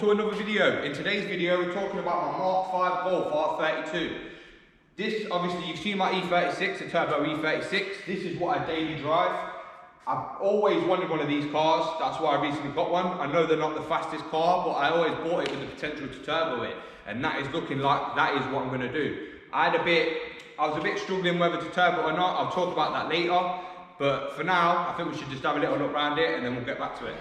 welcome to another video. In today's video, we're talking about my Mark 5 Golf R32. This, obviously, you've seen my E36, the Turbo E36. This is what I daily drive. I've always wanted one of these cars. That's why I recently got one. I know they're not the fastest car, but I always bought it with the potential to turbo it. And that is looking like that is what I'm going to do. I was a bit struggling whether to turbo or not. I'll talk about that later. But for now, I think we should just have a little look around it and then we'll get back to it.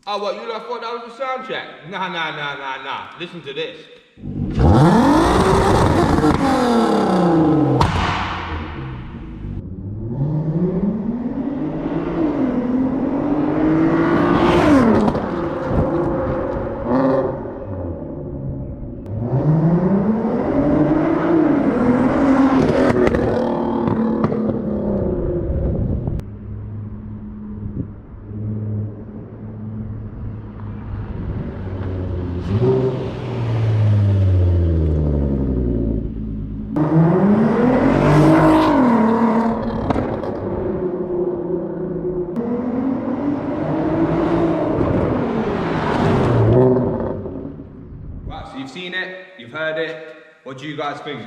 Oh, what, you thought that was a sound check? Nah. Listen to this. You've seen it, you've heard it. What do you guys think?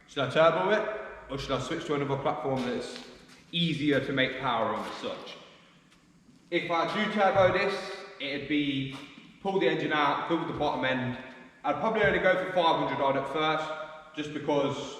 Should I turbo it, or should I switch to another platform that's easier to make power on as such? If I do turbo this, it'd be pull the engine out, build the bottom end. I'd probably only go for 500 odd at first, just because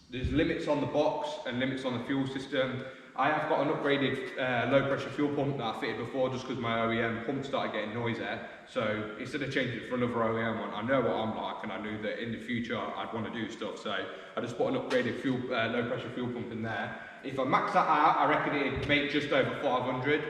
there's limits on the box and limits on the fuel system. I have got an upgraded low pressure fuel pump that I fitted before just because my OEM pump started getting noisy. So instead of changing it for another OEM one, I know what I'm like and I knew that in the future I'd want to do stuff. So I just put an upgraded low pressure fuel pump in there. If I max that out, I reckon it'd make just over 500.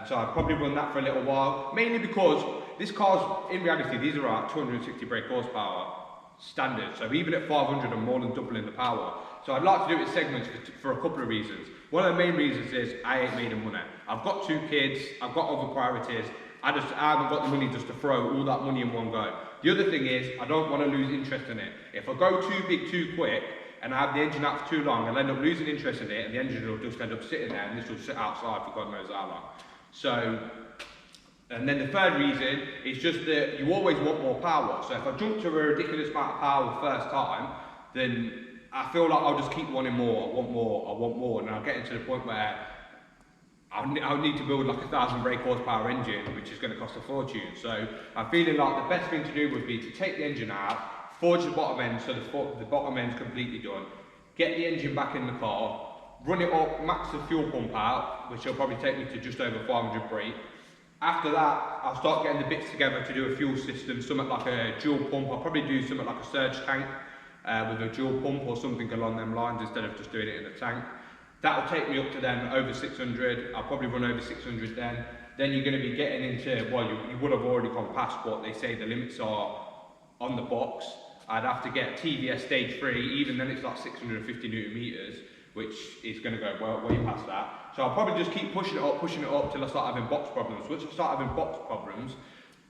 So I'd probably run that for a little while, mainly because this car's, in reality, these are at 260 brake horsepower standard. So even at 500, I'm more than doubling the power. So I'd like to do it in segments for a couple of reasons. One of the main reasons is I ain't made money. I've got 2 kids, I've got other priorities. I haven't got the money just to throw all that money in one go. The other thing is, I don't want to lose interest in it. If I go too big too quick, and I have the engine out for too long, I'll end up losing interest in it, and the engine will just end up sitting there, and this will sit outside for God knows how long. So, and then the third reason is just that you always want more power. So if I jump to a ridiculous amount of power the first time, then I feel like I'll just keep wanting more, I want more, and I'll get into the point where I'll need to build like a 1,000 brake horsepower engine, which is going to cost a fortune. So I'm feeling like the best thing to do would be to take the engine out, forge the bottom end so the bottom end's completely done, get the engine back in the car, run it up, max the fuel pump out, which will probably take me to just over 500 brake. After that, I'll start getting the bits together to do a fuel system, something like a dual pump. I'll probably do something like a surge tank with a dual pump or something along them lines instead of just doing it in a tank. That'll take me up to then over 600. I'll probably run over 600 then. Then you're going to be getting into, well, you would have already gone past what they say the limits are on the box. I'd have to get TVS stage 3, even then it's like 650 Newton meters, which is going to go well, way past that. So I'll probably just keep pushing it up till I start having box problems. Once I start having box problems,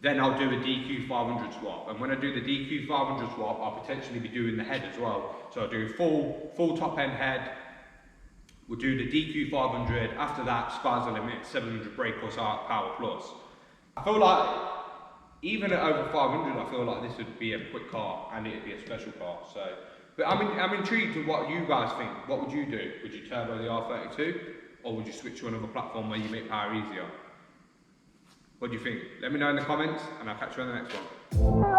then I'll do a DQ 500 swap. And when I do the DQ 500 swap, I'll potentially be doing the head as well. So I'll do full top end head. We'll do the DQ 500. After that, sky's the limit, 700 brake horsepower plus. I feel like, even at over 500, I feel like this would be a quick car and it'd be a special car. So, but I'm intrigued to what you guys think. What would you do? Would you turbo the R32? Or would you switch to another platform where you make power easier? What do you think? Let me know in the comments and I'll catch you on the next one.